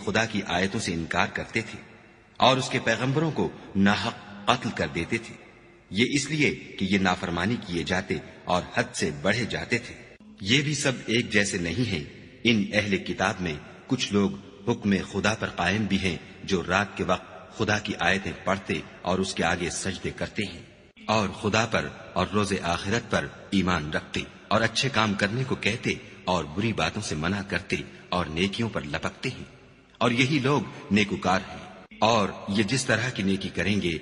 خدا کی آیتوں سے انکار کرتے تھے اور اس کے پیغمبروں کو ناحق قتل کر دیتے تھے، یہ اس لیے کہ یہ نافرمانی کیے جاتے اور حد سے بڑھے جاتے تھے۔ یہ بھی سب ایک جیسے نہیں ہیں۔ ان اہل کتاب میں کچھ لوگ حکم خدا پر قائم بھی ہیں، جو رات کے وقت خدا کی آیتیں پڑھتے اور اس کے آگے سجدے کرتے ہیں، اور خدا پر اور روز آخرت پر ایمان رکھتے اور اچھے کام کرنے کو کہتے اور بری باتوں سے منع کرتے اور نیکیوں پر لپکتے ہیں، اور یہی لوگ نیکوکار ہیں۔ اور یہ جس طرح کی نیکی کریں گے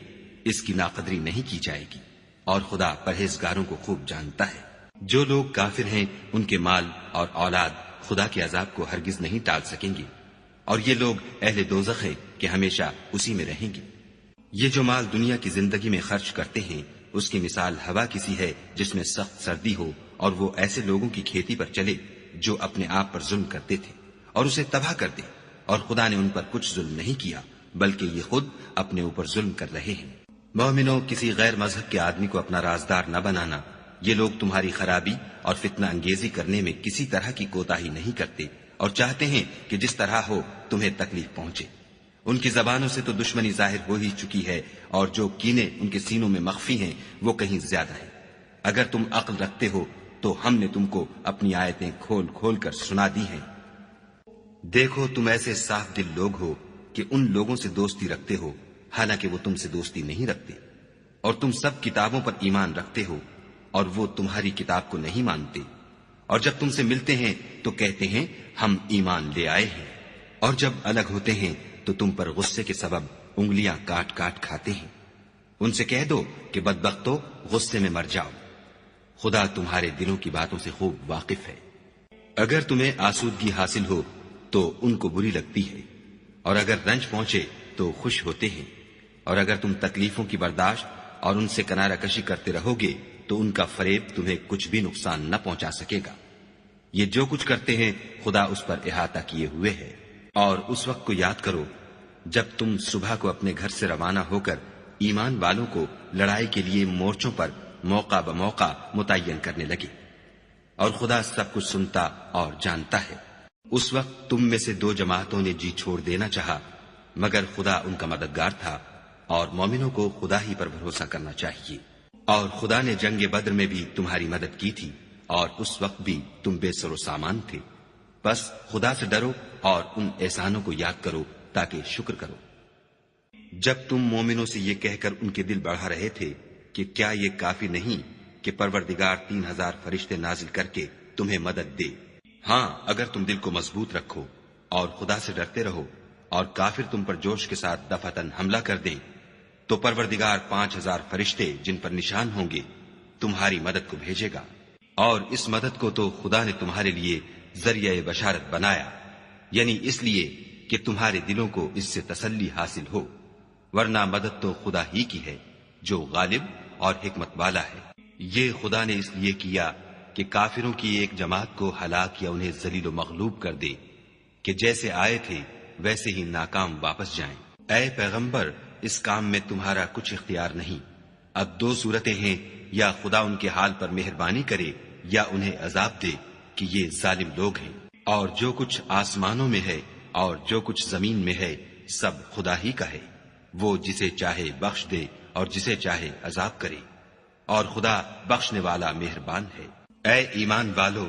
اس کی ناقدری نہیں کی جائے گی، اور خدا پرہیزگاروں کو خوب جانتا ہے۔ جو لوگ کافر ہیں ان کے مال اور اولاد خدا کے عذاب کو ہرگز نہیں ٹال سکیں گے، اور یہ لوگ اہل دوزخ ہیں کہ ہمیشہ اسی میں رہیں گے۔ یہ جو مال دنیا کی زندگی میں خرچ کرتے ہیں اس کی مثال ہوا کسی ہے جس میں سخت سردی ہو اور وہ ایسے لوگوں کی کھیتی پر چلے جو اپنے آپ پر ظلم کرتے تھے اور اسے تباہ کر دے، اور خدا نے ان پر کچھ ظلم نہیں کیا بلکہ یہ خود اپنے اوپر ظلم کر رہے ہیں۔ مومنوں، کسی غیر مذہب کے آدمی کو اپنا رازدار نہ بنانا۔ یہ لوگ تمہاری خرابی اور فتنہ انگیزی کرنے میں کسی طرح کی کوتاہی نہیں کرتے اور چاہتے ہیں کہ جس طرح ہو تمہیں تکلیف پہنچے۔ ان کی زبانوں سے تو دشمنی ظاہر ہو ہی چکی ہے، اور جو کینے ان کے سینوں میں مخفی ہیں وہ کہیں زیادہ ہیں۔ اگر تم عقل رکھتے ہو تو ہم نے تم کو اپنی آیتیں کھول کھول کر سنا دی ہیں۔ دیکھو، تم ایسے صاف دل لوگ ہو کہ ان لوگوں سے دوستی رکھتے ہو حالانکہ وہ تم سے دوستی نہیں رکھتے، اور تم سب کتابوں پر ایمان رکھتے ہو اور وہ تمہاری کتاب کو نہیں مانتے، اور جب تم سے ملتے ہیں تو کہتے ہیں ہم ایمان لے آئے ہیں، اور جب الگ ہوتے ہیں تو تم پر غصے کے سبب انگلیاں کاٹ کاٹ کھاتے ہیں۔ ان سے کہہ دو کہ بدبختو، غصے میں مر جاؤ، خدا تمہارے دلوں کی باتوں سے خوب واقف ہے۔ اگر تمہیں آسودگی حاصل ہو تو ان کو بری لگتی ہے، اور اگر رنج پہنچے تو خوش ہوتے ہیں، اور اگر تم تکلیفوں کی برداشت اور ان سے کنارہ کشی کرتے رہو گے تو ان کا فریب تمہیں کچھ بھی نقصان نہ پہنچا سکے گا۔ یہ جو کچھ کرتے ہیں خدا اس پر احاطہ کیے ہوئے ہے۔ اور اس وقت کو یاد کرو جب تم صبح کو اپنے گھر سے روانہ ہو کر ایمان والوں کو لڑائی کے لیے مورچوں پر موقع بموقع متعین کرنے لگے، اور خدا سب کچھ سنتا اور جانتا ہے۔ اس وقت تم میں سے دو جماعتوں نے جی چھوڑ دینا چاہا، مگر خدا ان کا مددگار تھا، اور مومنوں کو خدا ہی پر بھروسہ کرنا چاہیے۔ اور خدا نے جنگ بدر میں بھی تمہاری مدد کی تھی، اور اس وقت بھی تم بے سر و سامان تھے۔ بس خدا سے ڈرو اور ان احسانوں کو یاد کرو تاکہ شکر کرو۔ جب تم مومنوں سے یہ کہہ کر ان کے دل بڑھا رہے تھے کہ کیا یہ کافی نہیں کہ پروردگار 3000 فرشتے نازل کر کے تمہیں مدد دے؟ ہاں، اگر تم دل کو مضبوط رکھو اور خدا سے ڈرتے رہو اور کافر تم پر جوش کے ساتھ دفعتاً حملہ کر دیں تو پروردگار 5000 فرشتے جن پر نشان ہوں گے تمہاری مدد کو بھیجے گا، اور اس مدد کو تو خدا نے تمہارے لیے ذریعہ بشارت بنایا، یعنی اس لیے کہ تمہارے دلوں کو اس سے تسلی حاصل ہو، ورنہ مدد تو خدا ہی کی ہے جو غالب اور حکمت والا ہے۔ یہ خدا نے اس لیے کیا کہ کافروں کی ایک جماعت کو ہلاک یا انہیں ذلیل و مغلوب کر دے کہ جیسے آئے تھے ویسے ہی ناکام واپس جائیں۔ اے پیغمبر، اس کام میں تمہارا کچھ اختیار نہیں۔ اب دو صورتیں ہیں، یا خدا ان کے حال پر مہربانی کرے یا انہیں عذاب دے کہ یہ ظالم لوگ ہیں۔ اور جو کچھ آسمانوں میں ہے اور جو کچھ زمین میں ہے سب خدا ہی کا ہے، وہ جسے چاہے بخش دے اور جسے چاہے عذاب کرے، اور خدا بخشنے والا مہربان ہے۔ اے ایمان والو،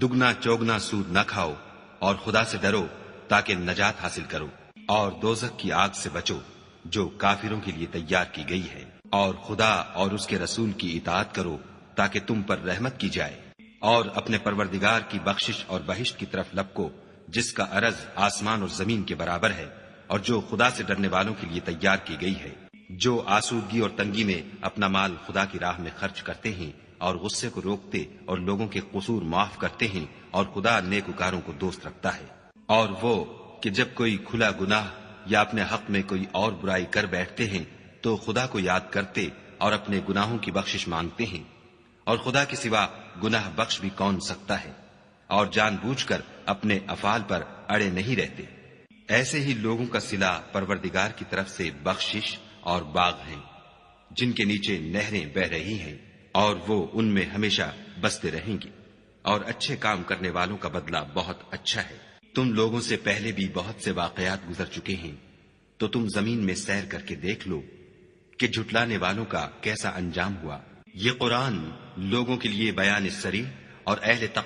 دگنا چوگنا سود نہ کھاؤ اور خدا سے ڈرو تاکہ نجات حاصل کرو، اور دوزخ کی آگ سے بچو جو کافروں کے لیے تیار کی گئی ہے، اور خدا اور اس کے رسول کی اطاعت کرو تاکہ تم پر رحمت کی جائے، اور اپنے پروردگار کی بخشش اور بہشت کی طرف لپکو جس کا عرض آسمان اور زمین کے برابر ہے، اور جو خدا سے ڈرنے والوں کے لیے تیار کی گئی ہے۔ جو آسودگی اور تنگی میں اپنا مال خدا کی راہ میں خرچ کرتے ہیں اور غصے کو روکتے اور لوگوں کے قصور معاف کرتے ہیں، اور خدا نیکوکاروں کو دوست رکھتا ہے۔ اور وہ کہ جب کوئی کھلا گناہ یا اپنے حق میں کوئی اور برائی کر بیٹھتے ہیں تو خدا کو یاد کرتے اور اپنے گناہوں کی بخشش مانگتے ہیں، اور خدا کے سوا گناہ بخش بھی کون سکتا ہے، اور جان بوجھ کر اپنے افعال پر اڑے نہیں رہتے۔ ایسے ہی لوگوں کا صلہ پروردگار کی طرف سے بخشش اور باغ ہیں جن کے نیچے نہریں بہ رہی ہیں، اور وہ ان میں ہمیشہ بستے رہیں گے، اور اچھے کام کرنے والوں کا بدلہ بہت اچھا ہے۔ تم لوگوں سے پہلے بھی بہت سے واقعات گزر چکے ہیں، تو تم زمین میں سیر کر کے دیکھ لو کہ جھٹلانے والوں کا کیسا انجام ہوا۔ یہ قرآن لوگوں کے لیے بیان صریح اور اہل تقوی